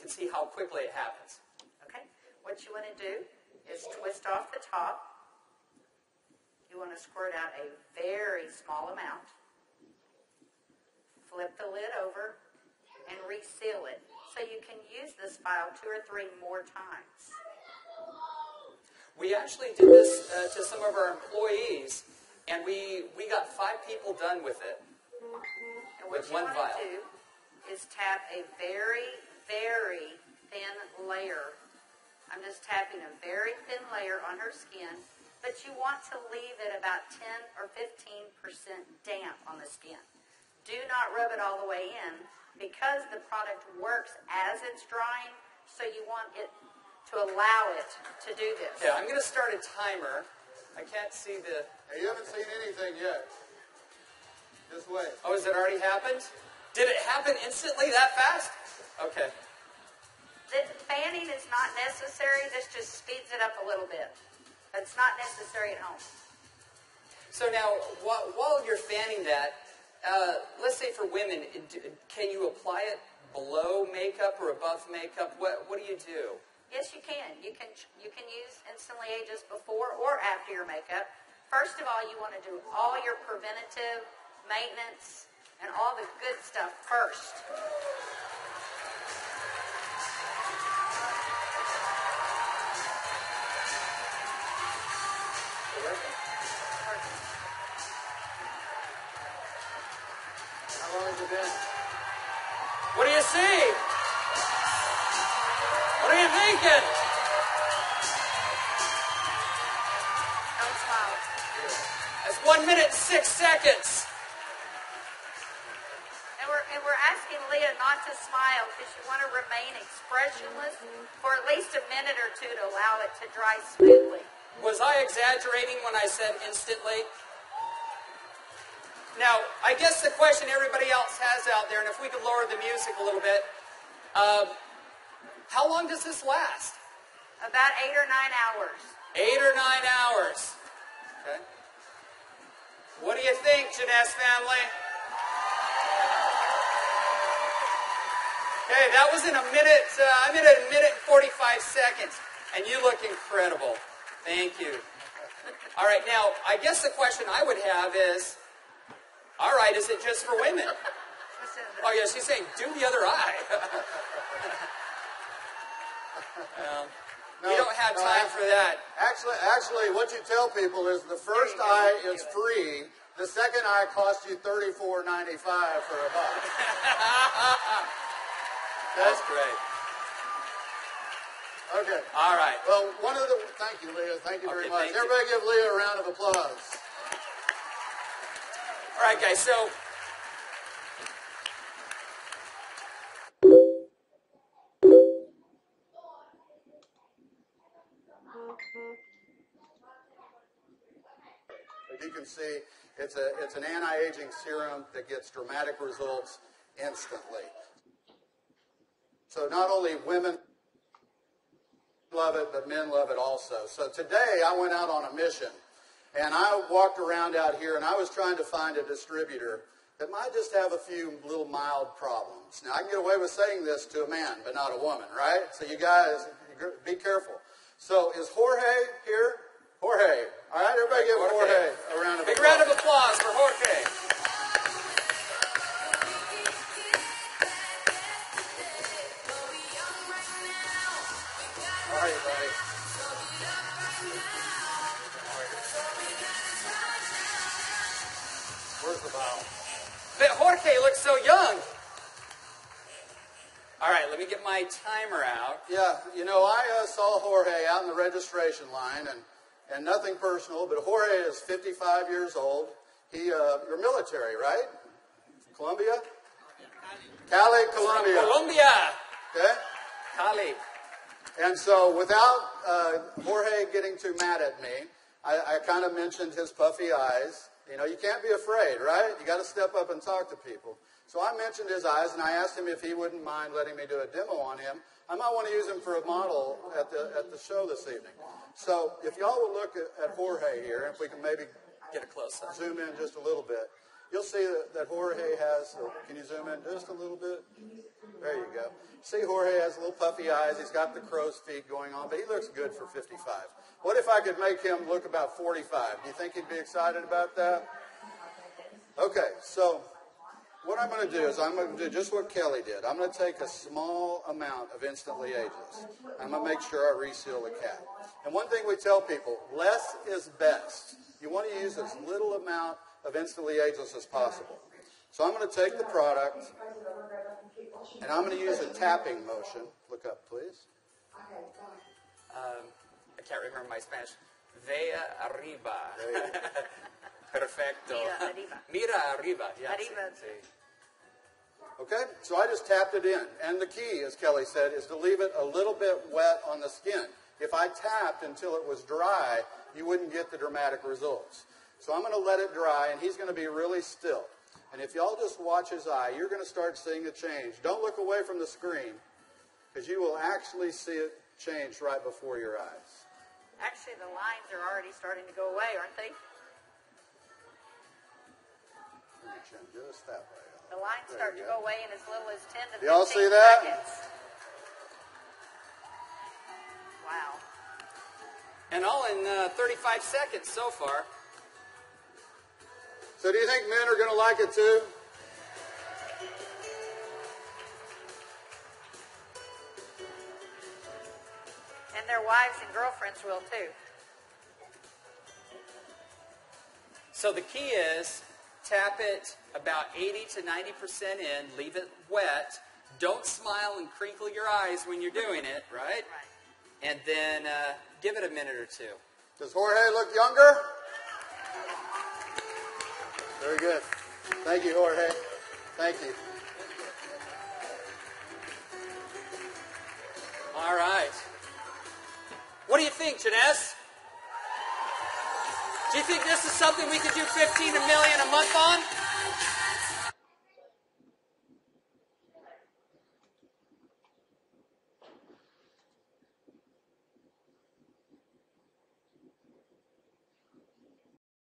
can see how quickly it happens. Okay. What you want to do is twist off the top. You want to squirt out a very small amount. Flip the lid over and reseal it so you can use this file 2 or 3 more times. We actually did this to some of our employees, and we got 5 people done with it. And what you want to do is tap a very, very thin layer. I'm just tapping a very thin layer on her skin, but you want to leave it about 10 or 15% damp on the skin. Do not rub it all the way in because the product works as it's drying, so you want it to allow it to do this. Yeah, I'm going to start a timer. I can't see the... Hey, you haven't seen anything yet. Just wait. Oh, has it already happened? Did it happen instantly that fast? Okay. The fanning is not necessary. This just speeds it up a little bit. It's not necessary at home. So now, while you're fanning that, let's say for women, can you apply it below makeup or above makeup? What do you do? Yes, you can. You can use Instantly Ageless before or after your makeup. First of all, you want to do all your preventative maintenance and all the good stuff first. How long has it been? What do you see? What are you thinking? Don't smile. That's 1 minute and 6 seconds. And we're asking Leah not to smile because you want to remain expressionless for at least a minute or 2 to allow it to dry smoothly. Was I exaggerating when I said instantly? Now, I guess the question everybody else has out there, and if we could lower the music a little bit, how long does this last? About 8 or 9 hours. 8 or 9 hours. Okay. What do you think, Jeunesse family? Okay, that was in a minute. I'm in a minute and 45 seconds, and you look incredible. Thank you. All right, now I guess the question I would have is, all right, is it just for women? Oh yeah, she's saying do the other eye. We don't have time for that. Actually, what you tell people is the first eye is free. The second eye costs you $34.95 for a buck. That's great. Okay. All right. Well, thank you, Leah. Thank you very much. Thank you. Everybody give Leah a round of applause. All right, guys, so as you can see, it's an anti-aging serum that gets dramatic results instantly. So not only women love it, but men love it also. So today I went out on a mission, and I walked around out here, and I was trying to find a distributor that might just have a few little mild problems. Now, I can get away with saying this to a man, but not a woman, right? So you guys, be careful. So is Jorge here? Jorge. All right, everybody give Jorge a round of applause. Big round of applause for Jorge. How are you, buddy? Where's the bottle? But Jorge looks so young. All right, let me get my timer out. Yeah, you know, I saw Jorge out in the registration line, and nothing personal, but Jorge is 55 years old. You're military, right? Colombia? Cali, Colombia. Colombia. Okay? Cali. And so without Jorge getting too mad at me, I kind of mentioned his puffy eyes. You know, you can't be afraid, right? You got to step up and talk to people. So I mentioned his eyes, and I asked him if he wouldn't mind letting me do a demo on him. I might want to use him for a model at the show this evening. So if y'all will look at Jorge here, if we can maybe Get a close-up. zoom in just a little bit, you'll see that Jorge has, can you zoom in just a little bit? There you go. See, Jorge has little puffy eyes. He's got the crow's feet going on, but he looks good for 55. What if I could make him look about 45? Do you think he'd be excited about that? Okay, so what I'm going to do is I'm going to do just what Kelly did. I'm going to take a small amount of Instantly Ageless. I'm going to make sure I reseal the cap. And one thing we tell people, less is best. You want to use as little amount of Instantly Ageless as possible. So I'm going to take the product, and I'm going to use a tapping motion. Look up, please. I can't remember my Spanish. Vea arriba. Perfecto. Mira arriba. Yeah, Arriba. sí. Okay, so I just tapped it in. And the key, as Kelly said, is to leave it a little bit wet on the skin. If I tapped until it was dry, you wouldn't get the dramatic results. So I'm going to let it dry, and he's going to be really still. And if y'all just watch his eye, you're going to start seeing a change. Don't look away from the screen, because you will actually see it change right before your eyes. Actually, the lines are already starting to go away, aren't they? Just that way. The lines start to go away in as little as 10 to 15 Y'all see that? seconds. Wow. And all in 35 seconds so far. So do you think men are going to like it too? And their wives and girlfriends will too. So the key is tap it about 80 to 90% in, leave it wet. Don't smile and crinkle your eyes when you're doing it, right? Right. And then give it a minute or two. Does Jorge look younger? Very good. Thank you, Jorge. Thank you. All right. What do you think, Jeunesse? Do you think this is something we could do 15 million a month on?